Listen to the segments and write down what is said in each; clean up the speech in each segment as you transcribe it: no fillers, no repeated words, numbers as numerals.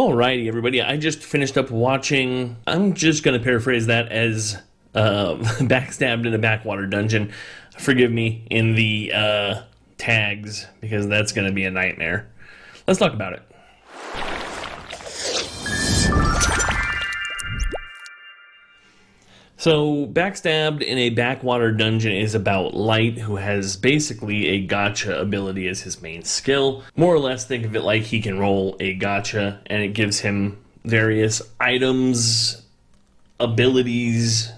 Alrighty, everybody. I just finished up watching, I'm just going to paraphrase that as Backstabbed in a Backwater Dungeon. Forgive me in the tags, because that's going to be a nightmare. Let's talk about it. So, Backstabbed in a Backwater Dungeon is about Light, who has basically a gacha ability as his main skill. More or less, think of it like he can roll a gacha, and it gives him various items, abilities,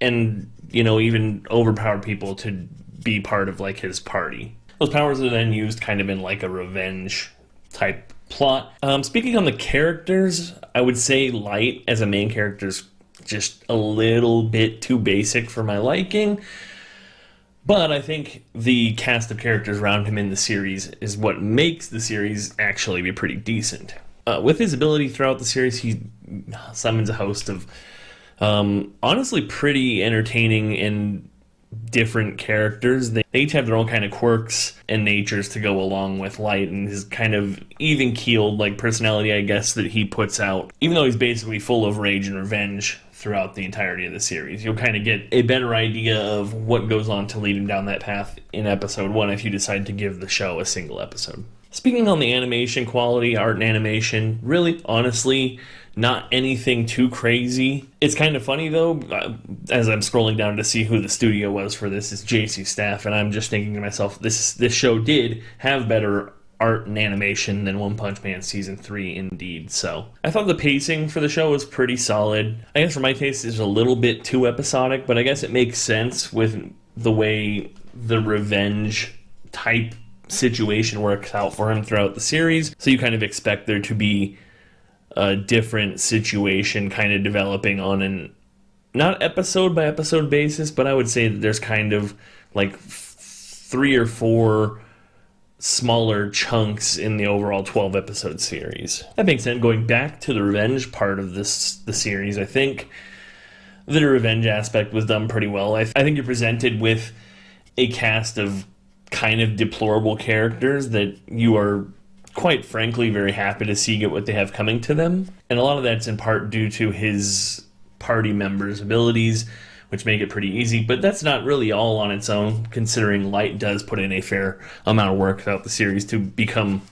and, even overpowered people to be part of, his party. Those powers are then used kind of in, a revenge-type plot. Speaking on the characters, I would say Light as a main character is just a little bit too basic for my liking, but I think the cast of characters around him in the series is what makes the series actually be pretty decent. With his ability throughout the series, he summons a host of honestly pretty entertaining and different characters. They each have their own kind of quirks and natures to go along with Light, and his kind of even-keeled personality, I guess, that he puts out. Even though he's basically full of rage and revenge throughout the entirety of the series, you'll kind of get a better idea of what goes on to lead him down that path in episode 1 if you decide to give the show a single episode. Speaking on the animation quality, art and animation, really, honestly, not anything too crazy. It's kind of funny, though, as I'm scrolling down to see who the studio was for this, is JC Staff, and I'm just thinking to myself, this show did have better art and animation than One Punch Man Season 3, indeed. So I thought the pacing for the show was pretty solid. I guess for my taste, it's a little bit too episodic, but I guess it makes sense with the way the revenge type situation works out for him throughout the series. So you kind of expect there to be a different situation kind of developing on an not episode by episode basis, but I would say that there's kind of 3 or 4 smaller chunks in the overall 12 episode series. That being said, going back to the revenge part of the series, I think the revenge aspect was done pretty well. I think you're presented with a cast of kind of deplorable characters that you are quite frankly very happy to see get what they have coming to them, and a lot of that's in part due to his party members' abilities, which make it pretty easy, but that's not really all on its own, considering Light does put in a fair amount of work throughout the series to become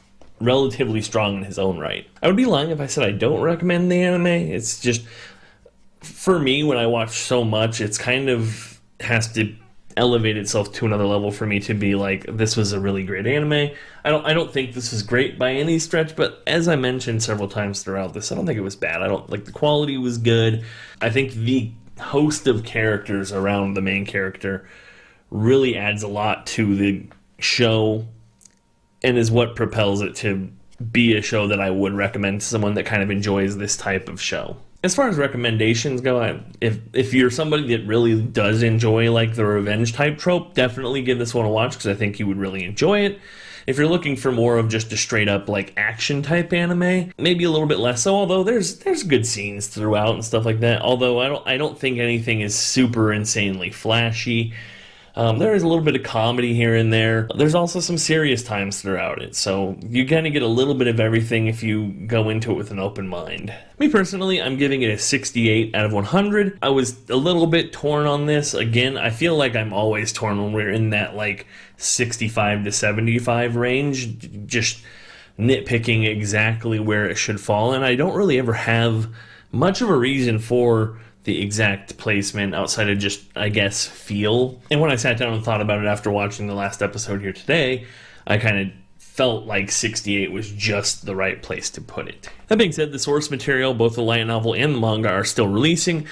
relatively strong in his own right. I would be lying if I said I don't recommend the anime. It's just, for me, when I watch so much, it's kind of has to elevate itself to another level for me to be like, this was a really great anime. I don't think this was great by any stretch, but as I mentioned several times throughout this, I don't think it was bad. The quality was good. I think the host of characters around the main character really adds a lot to the show and is what propels it to be a show that I would recommend to someone that kind of enjoys this type of show. As far as recommendations go, if you're somebody that really does enjoy the revenge type trope, definitely give this one a watch, because I think you would really enjoy it. If you're looking for more of just a straight up action type anime, maybe a little bit less so, although there's good scenes throughout and stuff like that. Although I don't think anything is super insanely flashy. There is a little bit of comedy here and there. There's also some serious times throughout it, so you kind of get a little bit of everything if you go into it with an open mind. Me personally, I'm giving it a 68 out of 100. I was a little bit torn on this. Again, I feel like I'm always torn when we're in that 65 to 75 range, just nitpicking exactly where it should fall, and I don't really ever have much of a reason for the exact placement outside of just, I guess, feel. And when I sat down and thought about it after watching the last episode here today, I kind of felt like 68 was just the right place to put it. That being said, the source material, both the light novel and the manga, are still releasing,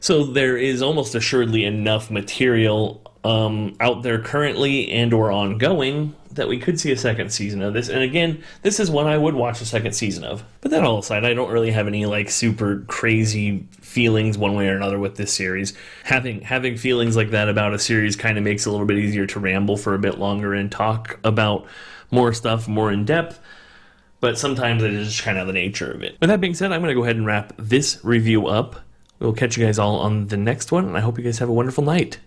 so there is almost assuredly enough material out there currently and or ongoing that we could see a second season of this. And again, this is one I would watch a second season of. But that all aside, I don't really have any super crazy feelings one way or another with this series. Having feelings like that about a series kind of makes it a little bit easier to ramble for a bit longer and talk about more stuff more in depth. But sometimes it is just kind of the nature of it. With that being said, I'm going to go ahead and wrap this review up. We'll catch you guys all on the next one, and I hope you guys have a wonderful night.